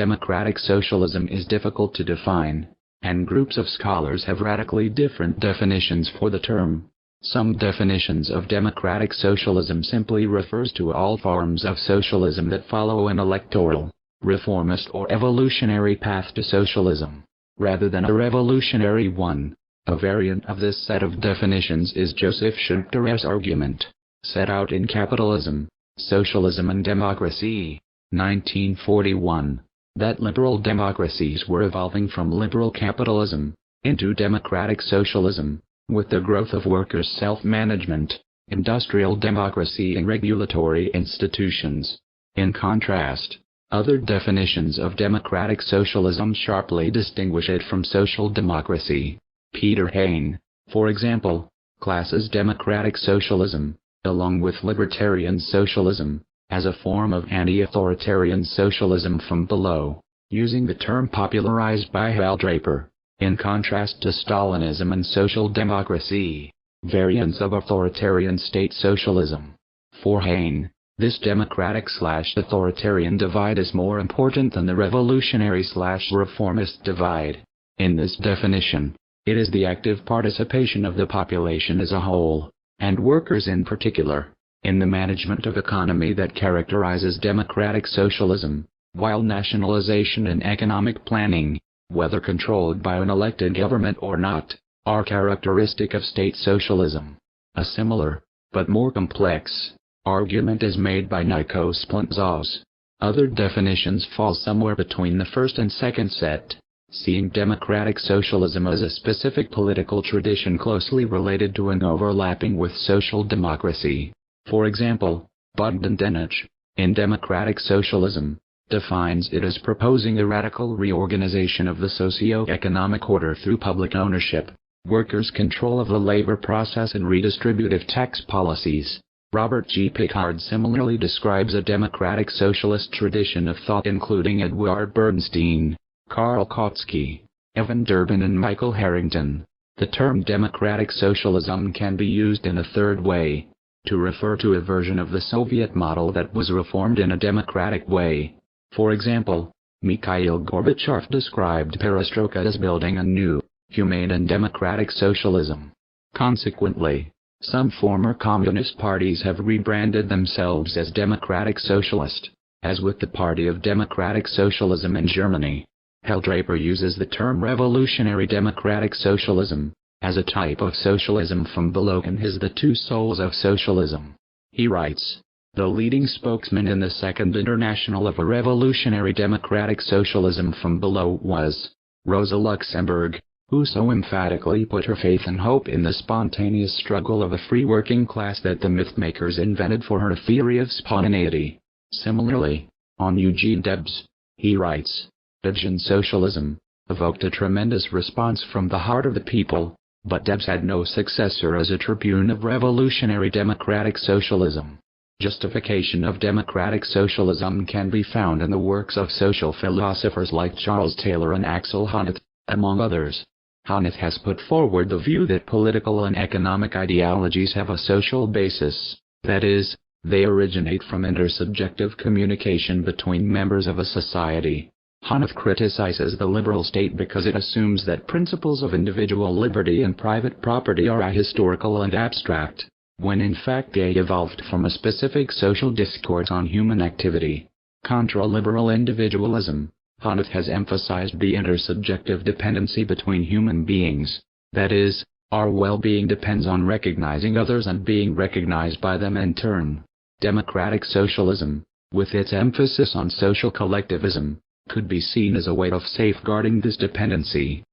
Democratic socialism is difficult to define, and groups of scholars have radically different definitions for the term. Some definitions of democratic socialism simply refers to all forms of socialism that follow an electoral, reformist or evolutionary path to socialism, rather than a revolutionary one. A variant of this set of definitions is Joseph Schumpeter's argument, set out in Capitalism, Socialism and Democracy, 1941, that liberal democracies were evolving from liberal capitalism into democratic socialism, with the growth of workers' self-management, industrial democracy and regulatory institutions. In contrast, other definitions of democratic socialism sharply distinguish it from social democracy. Peter Hain, for example, classes democratic socialism, along with libertarian socialism, as a form of anti-authoritarian socialism from below, using the term popularized by Hal Draper. In contrast to Stalinism and social democracy, variants of authoritarian state socialism. For Hain, this democratic/authoritarian divide is more important than the revolutionary/reformist divide. In this definition, it is the active participation of the population as a whole, and workers in particular, in the management of economy that characterizes democratic socialism, while nationalization and economic planning, whether controlled by an elected government or not, are characteristic of state socialism. A similar, but more complex, argument is made by Nikos Plantzaus. Other definitions fall somewhere between the first and second set, seeing democratic socialism as a specific political tradition closely related to and overlapping with social democracy. For example, Bogdan-Denich, in Democratic Socialism, defines it as proposing a radical reorganization of the socio-economic order through public ownership, workers' control of the labor process and redistributive tax policies. Robert G. Pickard similarly describes a democratic socialist tradition of thought including Edward Bernstein, Karl Kautsky, Evan Durbin and Michael Harrington. The term democratic socialism can be used in a third way, to refer to a version of the Soviet model that was reformed in a democratic way. For example, Mikhail Gorbachev described perestroika as building a new, humane and democratic socialism. Consequently, some former communist parties have rebranded themselves as democratic socialist, as with the Party of Democratic Socialism in Germany. Hal Draper uses the term revolutionary democratic socialism, as a type of socialism from below in his The Two Souls of Socialism. He writes, the leading spokesman in the Second International of a revolutionary democratic socialism from below was Rosa Luxemburg, who so emphatically put her faith and hope in the spontaneous struggle of a free working class that the mythmakers invented for her theory of spontaneity. Similarly, on Eugene Debs, he writes, Debsian socialism evoked a tremendous response from the heart of the people, but Debs had no successor as a tribune of revolutionary democratic socialism. Justification of democratic socialism can be found in the works of social philosophers like Charles Taylor and Axel Honneth, among others. Honneth has put forward the view that political and economic ideologies have a social basis, that is, they originate from intersubjective communication between members of a society. Honneth criticizes the liberal state because it assumes that principles of individual liberty and private property are ahistorical and abstract, when in fact they evolved from a specific social discourse on human activity. Contra liberal individualism, Honneth has emphasized the intersubjective dependency between human beings, that is, our well-being depends on recognizing others and being recognized by them in turn. Democratic socialism, with its emphasis on social collectivism, could be seen as a way of safeguarding this dependency.